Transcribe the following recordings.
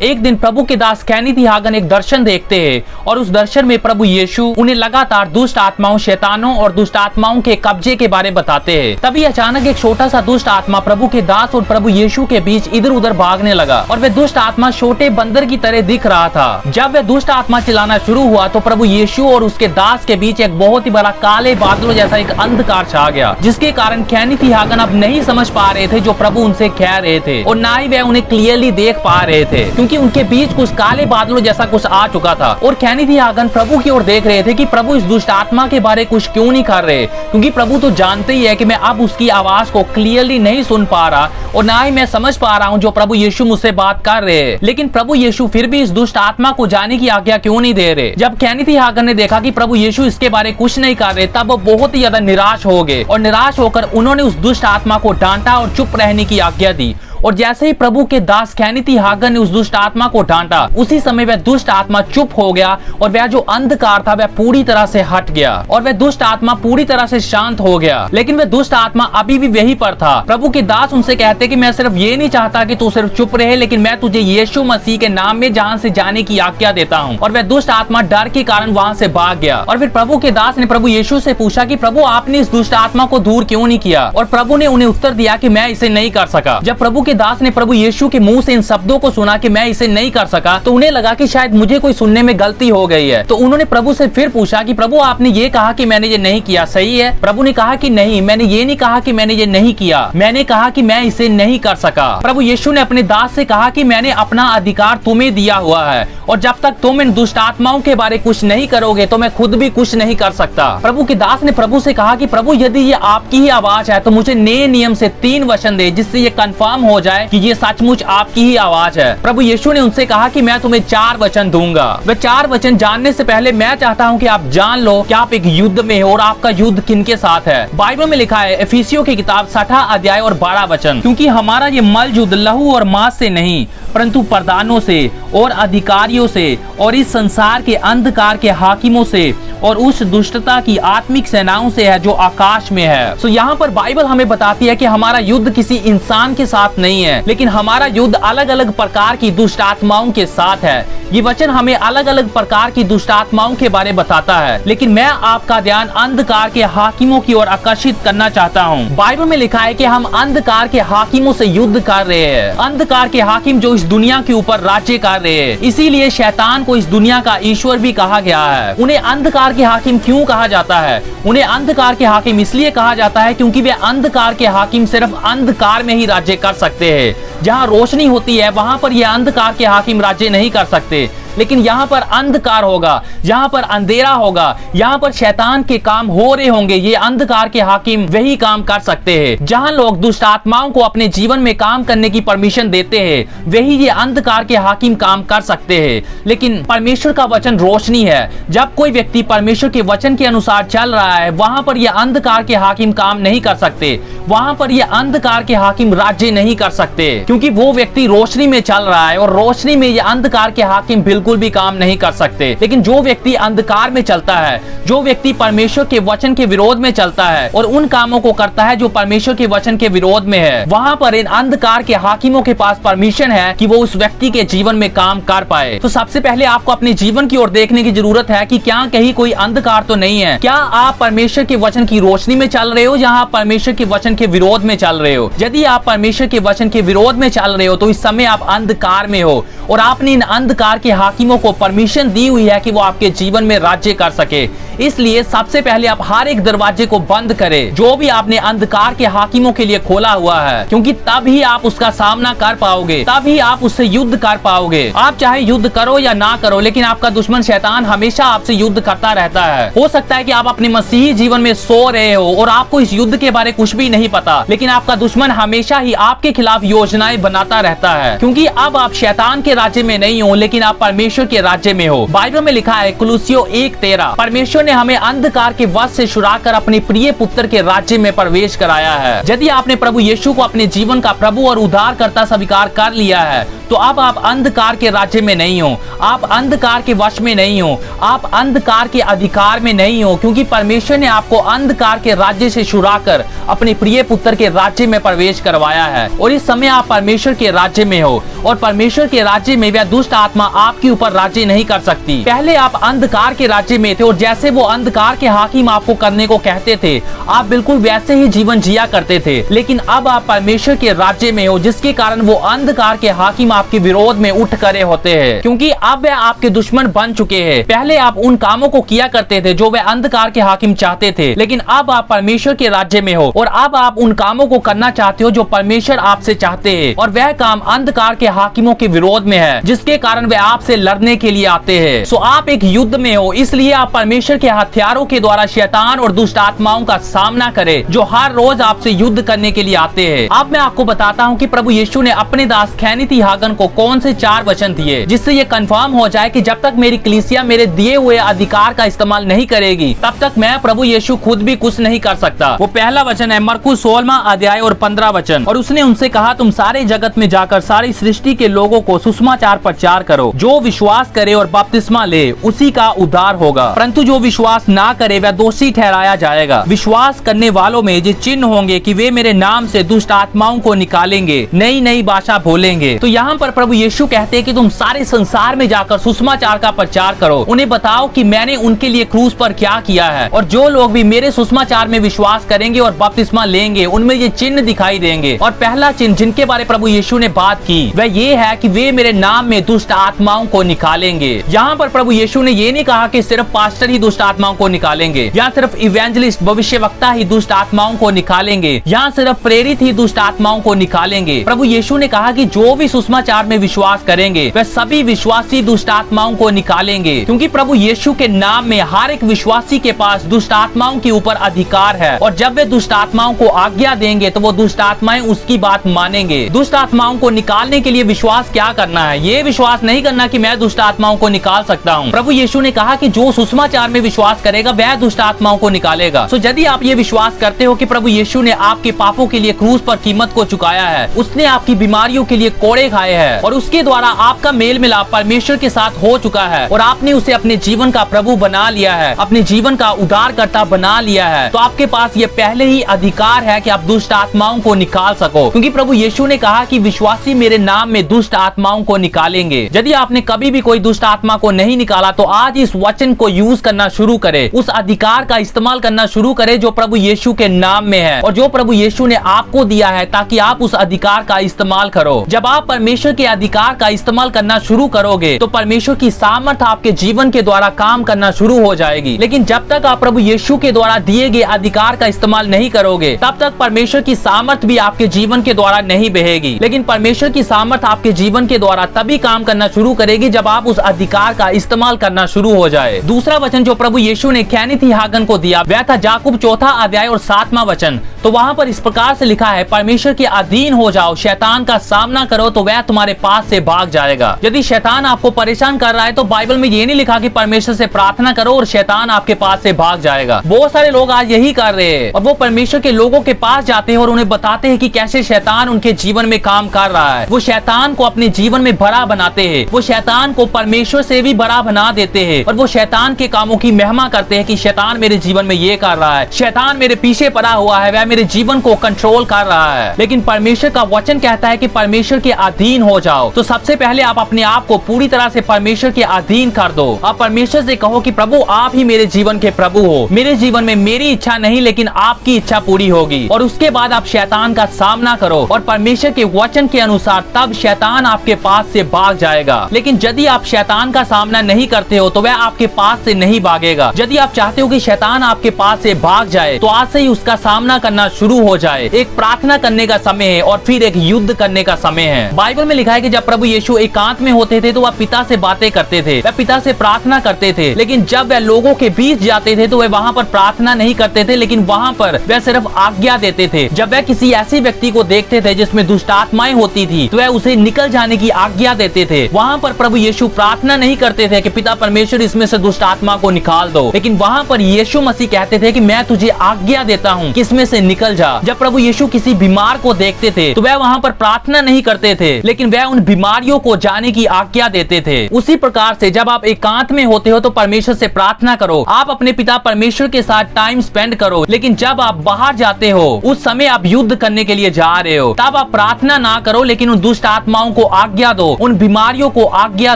एक दिन प्रभु के दास केनेथ हागन एक दर्शन देखते हैं और उस दर्शन में प्रभु यीशु उन्हें लगातार दुष्ट आत्माओं, शैतानों और दुष्ट आत्माओं के कब्जे के बारे बताते हैं। तभी अचानक एक छोटा सा दुष्ट आत्मा प्रभु के दास और प्रभु यीशु के बीच इधर उधर भागने लगा और वह दुष्ट आत्मा छोटे बंदर की तरह दिख रहा था। जब वह दुष्ट आत्मा चिल्लाना शुरू हुआ तो प्रभु यीशु और उसके दास के बीच एक बहुत ही बड़ा काले बादलों जैसा एक अंधकार छा गया, जिसके कारण केनेथ हागन अब नहीं समझ पा रहे थे जो प्रभु उनसे कह रहे थे और ना ही वह उन्हें क्लियरली देख पा रहे थे, क्योंकि उनके बीच कुछ काले बादलों जैसा कुछ आ चुका था। और केनेथ हागन प्रभु की ओर देख रहे थे कि प्रभु इस दुष्ट आत्मा के बारे कुछ क्यों नहीं कर रहे, क्योंकि प्रभु तो जानते ही है कि मैं अब उसकी आवाज को क्लियरली नहीं सुन पा रहा और ना ही मैं समझ पा रहा हूँ जो प्रभु यीशु मुझसे बात कर रहे हैं। लेकिन प्रभु यीशु फिर भी इस दुष्ट आत्मा को जाने की आज्ञा क्यों नहीं दे रहे। जब केनेथ हागन ने देखा कि प्रभु यीशु इसके बारे कुछ नहीं कर रहे, तब वो बहुत ही ज्यादा निराश हो गए और निराश होकर उन्होंने उस दुष्ट आत्मा को डांटा और चुप रहने की आज्ञा दी। और जैसे ही प्रभु के दास केनेथ हागन ने उस दुष्ट आत्मा को डांटा, उसी समय वह दुष्ट आत्मा चुप हो गया और वह जो अंधकार था वह पूरी तरह से हट गया और वह दुष्ट आत्मा पूरी तरह से शांत हो गया। लेकिन वह दुष्ट आत्मा अभी भी वहीं पर था। प्रभु के दास उनसे कहते कि मैं सिर्फ ये नहीं चाहता कि तू सिर्फ चुप रहे, लेकिन मैं तुझे यीशु मसीह के नाम में जहाँ से जाने की आज्ञा देता हूँ। और वह दुष्ट आत्मा डर के कारण वहाँ से भाग गया। और फिर प्रभु के दास ने प्रभु यीशु से पूछा कि प्रभु आपने इस दुष्ट आत्मा को दूर क्यों नहीं किया। और प्रभु ने उन्हें उत्तर दिया कि मैं इसे नहीं कर सका। जब प्रभु के दास ने प्रभु यीशु के मुंह से इन शब्दों को सुना कि मैं इसे नहीं कर सका, तो उन्हें लगा कि शायद मुझे कोई सुनने में गलती हो गई है। तो उन्होंने प्रभु से फिर पूछा कि प्रभु आपने ये कहा कि मैंने ये नहीं किया, सही है? प्रभु ने कहा कि नहीं, मैंने ये नहीं कहा कि मैंने ये नहीं किया, मैंने कहा कि मैं इसे नहीं कर सका। प्रभु यीशु ने अपने दास से कहा कि मैंने अपना अधिकार तुम्हें दिया हुआ है और जब तक तुम इन दुष्ट आत्माओं के बारे कुछ नहीं करोगे तो मैं खुद भी कुछ नहीं कर सकता। प्रभु के दास ने प्रभु से कहा कि प्रभु यदि ये आपकी ही आवाज है तो मुझे नए नियम से 3 वचन दे, जिससे ये कंफर्म हो जाए कि ये सचमुच आपकी ही आवाज है। प्रभु यीशु ने उनसे कहा कि मैं तुम्हें 4 वचन दूंगा। वह 4 वचन जानने से पहले मैं चाहता हूँ कि आप जान लो कि आप एक युद्ध में हो और आपका युद्ध किनके साथ है। बाइबल में लिखा है इफिसियों की किताब 6 अध्याय और 12 वचन, क्योंकि हमारा ये मल युद्ध लहू और मांस से नहीं परंतु प्रधानों से और अधिकारियों से और इस संसार के अंधकार के हाकिमों से और उस दुष्टता की आत्मिक सेनाओं से है जो आकाश में है। सो यहाँ पर बाइबल हमें बताती है कि हमारा युद्ध किसी इंसान के साथ नहीं है, लेकिन हमारा युद्ध अलग अलग प्रकार की दुष्ट आत्माओं के साथ है। ये वचन हमें अलग अलग प्रकार की दुष्ट आत्माओं के बारे बताता है, लेकिन मैं आपका ध्यान अंधकार के हाकिमों की ओर आकर्षित करना चाहता हूँ। बाइबल में लिखा है कि हम अंधकार के हाकिमों से युद्ध कर रहे हैं। अंधकार के हाकिम जो इस दुनिया के ऊपर राज्य कर रहे हैं, इसीलिए शैतान को इस दुनिया का ईश्वर भी कहा गया है। उन्हें अंधकार के हाकिम क्यों कहा जाता है? उन्हें अंधकार के हाकिम इसलिए कहा जाता है क्योंकि वे अंधकार के हाकिम सिर्फ अंधकार में ही राज्य कर सकते हैं। जहाँ रोशनी होती है वहां पर ये अंधकार के हाकिम राज्य नहीं कर सकते, लेकिन यहाँ पर अंधकार होगा, यहाँ पर अंधेरा होगा, यहाँ पर शैतान के काम हो रहे होंगे, ये अंधकार के हाकिम वही काम कर सकते हैं। जहाँ लोग दुष्ट आत्माओं को अपने जीवन में काम करने की परमिशन देते हैं, वही ये अंधकार के हाकिम काम कर सकते हैं। लेकिन परमेश्वर का वचन रोशनी है। जब कोई व्यक्ति परमेश्वर के वचन के अनुसार चल रहा है, वहां पर यह अंधकार के हाकिम काम नहीं कर सकते, वहां पर यह अंधकार के हाकिम राज्य नहीं कर सकते, क्योंकि वो व्यक्ति रोशनी में चल रहा है और रोशनी में यह अंधकार के हाकिम बिल्कुल भी काम नहीं कर सकते। लेकिन जो व्यक्ति अंधकार में चलता है, जो व्यक्ति परमेश्वर के वचन के विरोध में चलता है और उन कामों को करता है जो परमेश्वर के वचन के विरोध में है, वहां पर इन अंधकार के हाकिमों के पास परमिशन है कि वो उस व्यक्ति के जीवन में काम कर पाए। तो सबसे पहले आपको अपने जीवन की ओर देखने की जरूरत है कि क्या कहीं कोई अंधकार तो नहीं है। क्या आप परमेश्वर के वचन की रोशनी में चल रहे हो या आप परमेश्वर के वचन के विरोध में चल रहे हो? यदि आप परमेश्वर के वचन के विरोध में चल रहे हो तो इस समय आप अंधकार में हो और आपने इन अंधकार के हाकिमों को परमिशन दी हुई है कि वो आपके जीवन में राज्य कर सके। इसलिए सबसे पहले आप हर एक दरवाजे को बंद करें जो भी आपने अंधकार के हाकिमों के लिए खोला हुआ है, क्योंकि तभी आप उसका सामना कर पाओगे, तभी आप उससे युद्ध कर पाओगे। आप चाहे युद्ध करो या ना करो, लेकिन आपका दुश्मन शैतान हमेशा आपसे युद्ध करता रहता है। हो सकता है कि आप अपने मसीही जीवन में सो रहे हो और आपको इस युद्ध के बारे कुछ भी नहीं पता, लेकिन आपका दुश्मन हमेशा ही आपके खिलाफ योजनाएं बनाता रहता है, क्योंकि अब आप शैतान के राज्य में नहीं हो, लेकिन आप परमेश्वर के राज्य में हो। बाइबल में लिखा है कुलुस्सियों 1:13, परमेश्वर ने हमें अंधकार के वश से छुड़ाकर अपने प्रिय पुत्र के राज्य में प्रवेश कराया है। यदि आपने प्रभु यीशु को अपने जीवन का प्रभु और उद्धारकर्ता स्वीकार कर लिया है तो अब आप अंधकार के राज्य में नहीं हो, आप अंधकार के वश में नहीं हो, आप अंधकार के अधिकार में नहीं हो, क्योंकि परमेश्वर ने आपको अंधकार के राज्य से छुड़ाकर अपने प्रिय पुत्र के राज्य में प्रवेश करवाया है। और इस समय आप परमेश्वर के राज्य में हो, और परमेश्वर के राज्य में वह दुष्ट आत्मा आपके ऊपर राज्य नहीं कर सकती। पहले आप अंधकार के राज्य में थे, और जैसे वो अंधकार के हाकिम आपको करने को कहते थे, आप बिल्कुल वैसे ही जीवन जिया करते थे। लेकिन अब आप परमेश्वर के राज्य में हो, जिसके कारण वो अंधकार के हाकिम आपके विरोध में उठ खड़े होते हैं, क्योंकि अब वह आपके दुश्मन बन चुके हैं। पहले आप उन कामों को किया करते थे जो वह अंधकार के हाकिम चाहते थे, लेकिन अब आप परमेश्वर के राज्य में हो, और अब आप उन कामों को करना चाहते हो जो परमेश्वर आपसे चाहते हैं, और वह काम अंधकार के हाकिमों के विरोध में है, जिसके कारण वे आपसे लड़ने के लिए आते हैं। सो आप एक युद्ध में हो, इसलिए आप परमेश्वर के हथियारों के द्वारा शैतान और दुष्ट आत्माओं का सामना करें, जो हर रोज आपसे युद्ध करने के लिए आते हैं। अब मैं आपको बताता हूँ कि प्रभु यीशु ने अपने दास कैनिथ हागन को कौन से 4 वचन दिए, जिससे ये कंफर्म हो जाए कि जब तक मेरी कलीसिया मेरे दिए हुए अधिकार का इस्तेमाल नहीं करेगी, तब तक मैं प्रभु यीशु खुद भी कुछ नहीं कर सकता। वो पहला वचन है मरकुस 16वां अध्याय और 15 वचन। और उसने उनसे कहा, तुम सारे जगत में जाकर सारी सृष्टि के लोगों को सुसमाचार प्रचार करो। जो विश्वास करे और बपतिस्मा ले, उसी का उद्धार होगा, परंतु जो विश्वास ना करे वह दोषी ठहराया जाएगा। विश्वास करने वालों में ये चिन्ह होंगे कि वे मेरे नाम से दुष्ट आत्माओं को निकालेंगे, नई नई भाषा बोलेंगे। तो यहाँ पर प्रभु यीशु कहते हैं कि तुम सारे संसार में जाकर सुसमाचार का प्रचार करो, उन्हें बताओ कि मैंने उनके लिए क्रूस पर क्या किया है, और जो लोग भी मेरे सुसमाचार में विश्वास करेंगे और बपतिस्मा लेंगे, उनमें ये चिन्ह दिखाई देंगे। और पहला चिन्ह जिनके बारे प्रभु यीशु ने बात की वह ये है कि वे मेरे नाम में दुष्ट आत्माओं को निकालेंगे। यहाँ पर प्रभु यीशु ने ये नहीं कहा कि सिर्फ पास्टर ही दुष्ट आत्माओं को निकालेंगे, या सिर्फ इवेंजलिस्ट भविष्यवक्ता ही दुष्ट आत्माओं को निकालेंगे, या सिर्फ प्रेरित ही दुष्ट आत्माओं को निकालेंगे। प्रभु यीशु ने कहा कि जो भी सुसमाचार में विश्वास करेंगे वह सभी विश्वासी दुष्ट आत्माओं को निकालेंगे, क्योंकि प्रभु यीशु के नाम में हर एक विश्वासी के पास दुष्ट आत्माओं के ऊपर अधिकार है। और जब वे दुष्ट आत्माओं को आज्ञा देंगे तो वो दुष्ट आत्माएं उसकी बात मानेंगे। दुष्ट आत्माओं को निकालने के लिए विश्वास क्या करना है? ये विश्वास नहीं करना कि मैं दुष्ट आत्माओं को निकाल सकता हूँ। प्रभु यीशु ने कहा कि जो सुसमाचार में विश्वास करेगा वह दुष्ट आत्माओं को निकालेगा। सो यदि आप ये विश्वास करते हो कि प्रभु यीशु ने आपके पापों के लिए क्रूस पर कीमत को चुकाया है, उसने आपकी बीमारियों के लिए कोड़े खाए हैं, और उसके द्वारा आपका मेल मिलाप परमेश्वर के साथ हो चुका है, और आपने उसे अपने जीवन का प्रभु बना लिया है, अपने जीवन का उद्धारकर्ता बना लिया है, तो आपके पास ये पहले ही अधिकार है कि आप दुष्ट आत्माओं को निकाल सको, क्योंकि प्रभु यीशु ने कहा कि विश्वासी मेरे नाम में दुष्ट आत्माओं को निकालेंगे। यदि आपने कभी भी कोई दुष्ट आत्मा को नहीं निकाला तो आज इस वचन को यूज करना शुरू करें, उस अधिकार का इस्तेमाल करना शुरू करें जो प्रभु यीशु के नाम में है और जो प्रभु यीशु ने आपको दिया है, ताकि आप उस अधिकार का इस्तेमाल करो। जब आप परमेश्वर के अधिकार का इस्तेमाल करना शुरू करोगे तो परमेश्वर की सामर्थ आपके जीवन के द्वारा काम करना शुरू हो जाएगी। लेकिन जब तक आप प्रभु यीशु के द्वारा दिए गए अधिकार का इस्तेमाल नहीं करोगे, तब तक परमेश्वर की सामर्थ भी आपके जीवन के द्वारा नहीं बहेगी। लेकिन परमेश्वर की सामर्थ आपके जीवन के द्वारा तभी काम करना शुरू करेगी जब आप उस अधिकार का इस्तेमाल करना शुरू हो जाए। दूसरा वचन जो प्रभु यीशु ने कैनिथ हागन को दिया वह था याकूब 4 अध्याय और 7वां वचन। तो वहां पर इस प्रकार से लिखा है, परमेश्वर के अधीन हो जाओ, शैतान का सामना करो तो वह तुम्हारे पास से भाग जाएगा। यदि शैतान आपको परेशान कर रहा है तो बाइबल में ये नहीं लिखा कि परमेश्वर से प्रार्थना करो और शैतान आपके पास से भाग जाएगा। बहुत सारे लोग आज यही कर रहे हैं और वो परमेश्वर के लोगों के पास जाते हैं और उन्हें बताते हैं कि कैसे शैतान उनके जीवन में काम कर रहा है। वो शैतान को अपने जीवन में बड़ा बनाते हैं, वो शैतान को परमेश्वर से भी बड़ा बना देते हैं और वो शैतान के कामों की महिमा करते हैं कि शैतान मेरे जीवन में ये कर रहा है, शैतान मेरे पीछे पड़ा हुआ है, वह मेरे जीवन को कंट्रोल कर रहा है। लेकिन परमेश्वर का वचन कहता है कि परमेश्वर के अधीन हो जाओ। तो सबसे पहले आप अपने आप को पूरी तरह से परमेश्वर के अधीन कर दो। आप परमेश्वर से कहो कि प्रभु आप ही मेरे जीवन के प्रभु हो, मेरे जीवन में मेरी इच्छा नहीं लेकिन आपकी इच्छा पूरी होगी। और उसके बाद आप शैतान का सामना करो और परमेश्वर के वचन के अनुसार तब शैतान आपके पास से भाग जाएगा। लेकिन यदि आप शैतान का सामना नहीं करते हो तो वह आपके पास से नहीं भागेगा। यदि आप चाहते हो कि शैतान आपके पास से भाग जाए तो आज से ही उसका सामना करना शुरू हो जाए। एक प्रार्थना करने का समय है और फिर एक युद्ध करने का समय है। बाइबल में लिखा है कि जब प्रभु यीशु एकांत में होते थे तो वह पिता से बातें करते थे, वह पिता से प्रार्थना करते थे। लेकिन जब वह लोगों के बीच जाते थे तो वह वहाँ पर प्रार्थना नहीं करते थे, लेकिन वहाँ पर वह सिर्फ आज्ञा देते थे। जब वह किसी ऐसे व्यक्ति को देखते थे जिसमें दुष्ट आत्माएं होती थी तो वह उसे निकल जाने की आज्ञा देते थे। वहाँ पर प्रभु यीशु प्रार्थना नहीं करते थे कि पिता परमेश्वर इसमें से दुष्ट आत्मा को निकाल दो, लेकिन वहाँ पर यीशु मसीह कहते थे कि मैं तुझे आज्ञा देता हूँ कि इसमें से निकल जा। जब प्रभु यीशु किसी बीमार को देखते थे तो वह वहाँ पर प्रार्थना नहीं करते थे, लेकिन लेकिन वह उन बीमारियों को जाने की आज्ञा देते थे। उसी प्रकार से जब आप एकांत में होते हो तो परमेश्वर से प्रार्थना करो, आप अपने पिता परमेश्वर के साथ टाइम स्पेंड करो। लेकिन जब आप बाहर जाते हो, उस समय आप युद्ध करने के लिए जा रहे हो, तब आप प्रार्थना ना करो, लेकिन उन दुष्ट आत्माओं को आज्ञा दो, उन बीमारियों को आज्ञा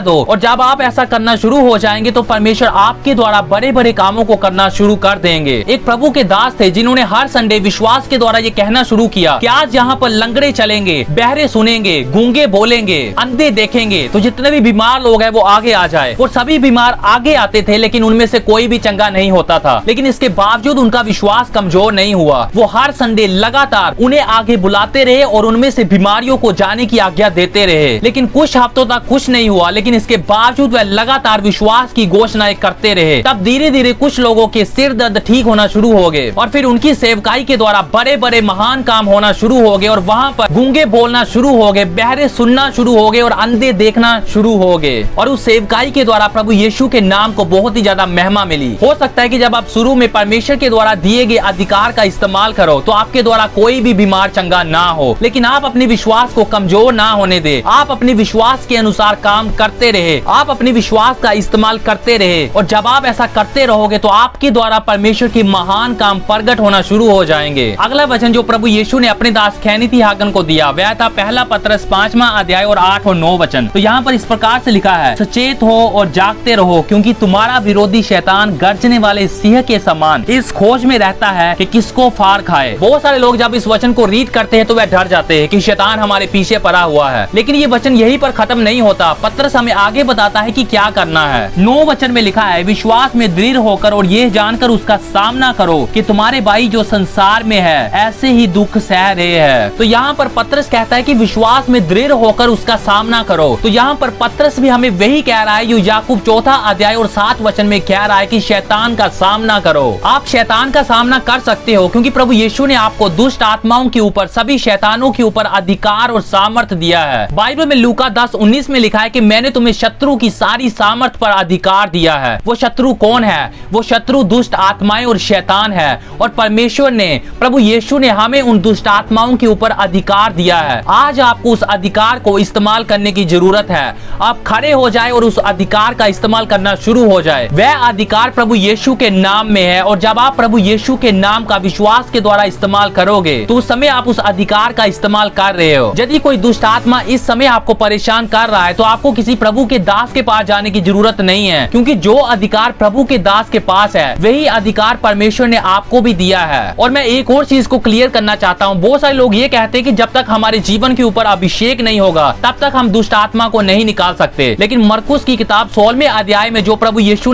दो। और जब आप ऐसा करना शुरू हो जाएंगे तो परमेश्वर आपके द्वारा बड़े बड़े कामों को करना शुरू कर देंगे। एक प्रभु के दास थे जिन्होंने हर संडे विश्वास के द्वारा ये कहना शुरू किया कि आज यहाँ पर लंगड़े चलेंगे, बहरे सुनेंगे, गूंगे बोलेंगे, अंधे देखेंगे, तो जितने भी बीमार लोग हैं वो आगे आ जाए। और सभी बीमार आगे आते थे, लेकिन उनमें से कोई भी चंगा नहीं होता था। लेकिन इसके बावजूद उनका विश्वास कमजोर नहीं हुआ। वो हर संडे लगातार उन्हें आगे बुलाते रहे और उनमें से बीमारियों को जाने की आज्ञा देते रहे। लेकिन कुछ हफ्तों तक कुछ नहीं हुआ, लेकिन इसके बावजूद वह लगातार विश्वास की घोषणाएं करते रहे। तब धीरे धीरे कुछ लोगों के सिर दर्द ठीक होना शुरू हो गए और फिर उनकी सेवकाई के द्वारा बड़े बड़े महान काम होना शुरू हो गए और वहाँ पर गूंगे बोलना शुरू हो गए, बहरे सुनना शुरू हो गए और अंधे देखना शुरू हो गए। और उस सेवकाई के द्वारा प्रभु यीशु के नाम को बहुत ही ज्यादा महिमा मिली। हो सकता है कि जब आप शुरू में परमेश्वर के द्वारा दिए गए अधिकार का इस्तेमाल करो तो आपके द्वारा कोई भी बीमार चंगा ना हो, लेकिन आप अपने विश्वास को कमजोर ना होने दे। आप अपने विश्वास के अनुसार काम करते रहे, आप अपने विश्वास का इस्तेमाल करते रहे। और जब आप ऐसा करते रहोगे तो आपके द्वारा परमेश्वर की महान काम प्रकट होना शुरू हो जाएंगे। अगला वचन जो प्रभु यीशु ने अपने दास कैनिथी हागन को दिया वह था पहला पतरस 5वां अध्याय और 8 और 9 वचन। तो यहाँ पर इस प्रकार से लिखा है, सचेत हो और जागते रहो, क्योंकि तुम्हारा विरोधी शैतान गर्जने वाले सिंह के समान इस खोज में रहता है कि किसको फाड़ खाए। बहुत सारे लोग जब इस वचन को रीड करते हैं तो वह डर जाते हैं कि शैतान हमारे पीछे पड़ा हुआ है। लेकिन ये वचन यहीं पर खत्म नहीं होता। पतरस हमें आगे बताता है कि क्या करना है। 9 वचन में लिखा है, विश्वास में दृढ़ होकर और ये जानकर उसका सामना करो कि तुम्हारे भाई जो संसार में है ऐसे ही दुख सह रहे हैं। तो यहाँ पर पतरस कहता है कि विश्वास में दृढ़ होकर उसका सामना करो। तो यहाँ पर पतरस भी हमें वही कह रहा है जो याकूब 4 अध्याय और 7 वचन में कह रहा है कि शैतान का सामना करो। आप शैतान का सामना कर सकते हो क्योंकि प्रभु यीशु ने आपको दुष्ट आत्माओं के ऊपर, सभी शैतानों के ऊपर अधिकार और सामर्थ्य दिया है। बाइबल में लूका 10:19 में लिखा है कि मैंने तुम्हें शत्रु की सारी सामर्थ पर अधिकार दिया है। वो शत्रु कौन है? वो शत्रु दुष्ट आत्माएं और शैतान है। और परमेश्वर ने, प्रभु यीशु ने हमें उन दुष्ट आत्माओं के ऊपर अधिकार दिया है। आज आपको उस अधिकार को इस्तेमाल करने की जरूरत है। आप खड़े हो जाए और उस अधिकार का इस्तेमाल करना शुरू हो जाए। वह अधिकार प्रभु यीशु के नाम में है और जब आप प्रभु यीशु के नाम का विश्वास के द्वारा इस्तेमाल करोगे तो उस समय आप उस अधिकार का इस्तेमाल कर रहे हो। यदि कोई दुष्ट आत्मा इस समय आपको परेशान कर रहा है तो आपको किसी प्रभु के दास के पास जाने की जरूरत नहीं है, क्योंकि जो अधिकार प्रभु के दास के पास है वही अधिकार परमेश्वर ने आपको भी दिया है। और मैं एक और चीज को क्लियर करना चाहता हूँ। बहुत सारे लोग ये कहते हैं कि जब तक हमारे जीवन के ऊपर अभिषेक नहीं होगा तब तक हम दुष्ट आत्मा को नहीं निकाल सकते। लेकिन मरकुस की किताब 16वें अध्याय में जो प्रभु यीशु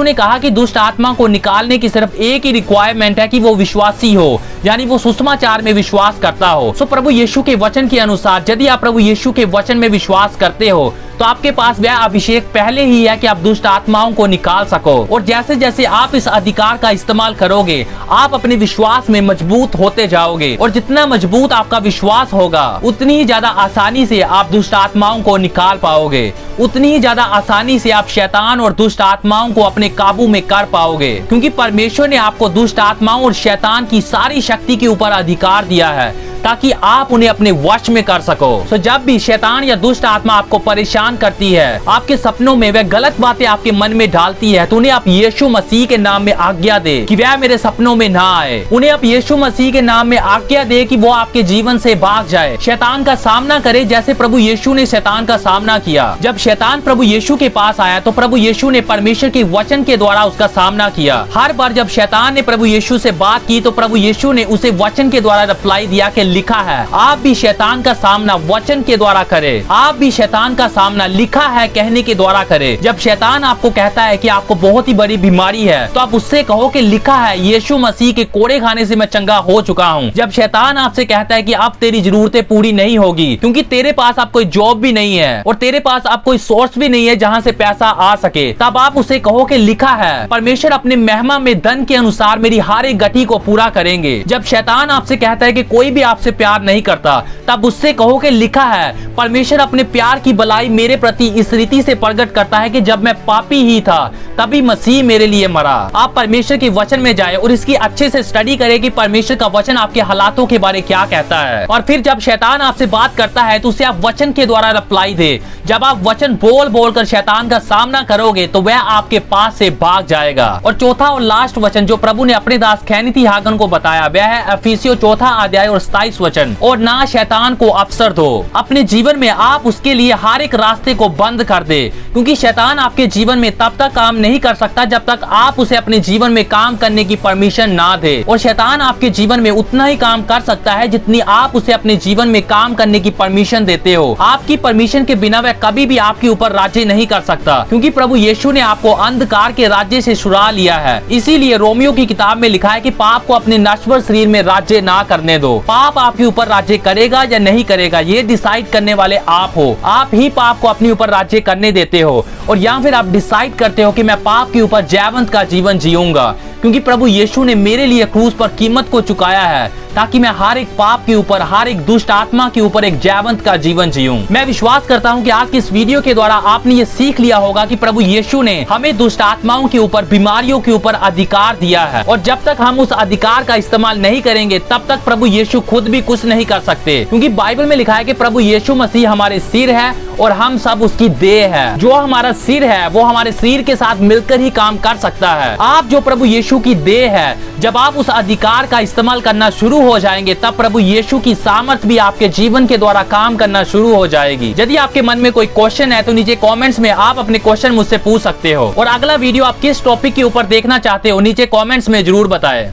ने कहा कि दुष्ट आत्मा को निकालने की सिर्फ एक ही रिक्वायरमेंट है कि वो विश्वासी हो, यानी वो सुसमाचार में विश्वास करता हो। सो प्रभु यीशु के वचन के अनुसार यदि आप प्रभु यीशु के वचन में विश्वास करते हो तो आपके पास वह अभिषेक पहले ही है कि आप दुष्ट आत्माओं को निकाल सको। और जैसे जैसे आप इस अधिकार का इस्तेमाल करोगे आप अपने विश्वास में मजबूत होते जाओगे और जितना मजबूत आपका विश्वास होगा उतनी ही ज्यादा आसानी से आप दुष्ट आत्माओं को निकाल पाओगे, उतनी ही ज्यादा आसानी से आप शैतान और दुष्ट आत्माओं को अपने काबू में कर पाओगे, क्योंकि परमेश्वर ने आपको दुष्ट आत्माओं और शैतान की सारी शक्ति के ऊपर अधिकार दिया है ताकि आप उन्हें अपने वश में कर सको। तो जब भी शैतान या दुष्ट आत्मा आपको परेशान करती है, आपके सपनों में वह गलत बातें आपके मन में डालती है, तो उन्हें आप यीशु मसीह के नाम में आज्ञा दे कि वह मेरे सपनों में ना आए। उन्हें आप यीशु मसीह के नाम में आज्ञा दे कि वो आपके जीवन से भाग जाए। शैतान का सामना करे जैसे प्रभु यीशु ने शैतान का सामना किया। जब शैतान प्रभु यीशु के पास आया तो प्रभु यीशु ने परमेश्वर के वचन के द्वारा उसका सामना किया। हर बार जब शैतान ने प्रभु यीशु से बात की तो प्रभु यीशु ने उसे वचन के द्वारा रिप्लाई दिया कि लिखा है। आप भी शैतान का सामना वचन के द्वारा करें। आप भी शैतान का सामना लिखा है कहने के द्वारा करें। जब शैतान आपको कहता है कि आपको बहुत ही बड़ी बीमारी है तो आप उससे कहो कि लिखा है यीशु मसीह के कोड़े खाने से मैं चंगा हो चुका हूँ। जब शैतान आपसे कहता है कि अब तेरी जरूरतें पूरी नहीं होगी क्योंकि तेरे पास अब कोई जॉब भी नहीं है और तेरे पास अब कोई सोर्स भी नहीं है जहाँ से पैसा आ सके, तब आप उसे कहो कि लिखा है परमेश्वर अपने महिमा में धन के अनुसार मेरी हर एक गति को पूरा करेंगे। जब शैतान आपसे कहता है कि कोई भी आपसे प्यार नहीं करता, तब उससे कहो कि लिखा है परमेश्वर अपने प्यार की भलाई मेरे प्रति इस रीति से प्रकट करता है कि जब मैं पापी ही था तभी मसीह मेरे लिए मरा। आप परमेश्वर के वचन में जाए और इसकी अच्छे से स्टडी करें कि परमेश्वर का वचन आपके हालातों के बारे क्या कहता है। और फिर जब शैतान आपसे बात करता है तो उसे आप वचन के द्वारा रिप्लाई दे। जब आप वचन बोल बोल कर शैतान का सामना करोगे तो वह आपके पास से भाग जाएगा। और चौथा और लास्ट वचन जो प्रभु ने अपने दास कैनिथ हागन को बताया वह है इफिसियों 4 अध्याय और 27 वचन। और ना शैतान को अवसर दो। अपने जीवन में आप उसके लिए हर एक रास्ते को बंद कर दे, क्योंकि शैतान आपके जीवन में तब तक काम नहीं कर सकता जब तक आप उसे अपने जीवन में काम करने की परमिशन ना दे। और शैतान आपके जीवन में उतना ही काम कर सकता है जितनी आप उसे अपने जीवन में काम करने की परमिशन देते हो। आपकी परमिशन के बिना वह कभी भी आपके ऊपर राज्य नहीं कर सकता, क्योंकि प्रभु यीशु ने आपको अंधकार के राज्य से छुड़ा लिया है। इसीलिए रोमियो की किताब में लिखा है कि पाप को अपने नश्वर शरीर में राज्य ना करने दो। पाप आपके ऊपर राज्य करेगा या नहीं करेगा ये डिसाइड करने वाले आप हो। आप ही पाप को अपने ऊपर राज्य करने देते हो और या फिर आप डिसाइड करते हो कि मैं पाप के ऊपर जयवंत का जीवन जीऊंगा, क्योंकि प्रभु यीशु ने मेरे लिए क्रूस पर कीमत को चुकाया है ताकि मैं हर एक पाप के ऊपर, हर एक दुष्ट आत्मा के ऊपर एक जयवंत का जीवन जीऊं। मैं विश्वास करता हूं कि आज की इस वीडियो के द्वारा आपने ये सीख लिया होगा कि प्रभु यीशु ने हमें दुष्ट आत्माओं के ऊपर, बीमारियों के ऊपर अधिकार दिया है और जब तक हम उस अधिकार का इस्तेमाल नहीं करेंगे तब तक प्रभु यीशु खुद भी कुछ नहीं कर सकते, क्योंकि बाइबल में लिखा है कि प्रभु यीशु मसीह हमारे सिर है और हम सब उसकी देह है। जो हमारा सिर है वो हमारे शरीर के साथ मिलकर ही काम कर सकता है। आप जो प्रभु यीशु की देह है, जब आप उस अधिकार का इस्तेमाल करना शुरू हो जाएंगे तब प्रभु यीशु की सामर्थ्य भी आपके जीवन के द्वारा काम करना शुरू हो जाएगी। यदि आपके मन में कोई क्वेश्चन है तो नीचे कमेंट्स में आप अपने क्वेश्चन मुझसे पूछ सकते हो और अगला वीडियो आप किस टॉपिक के ऊपर देखना चाहते हो नीचे कमेंट्स में जरूर बताएं।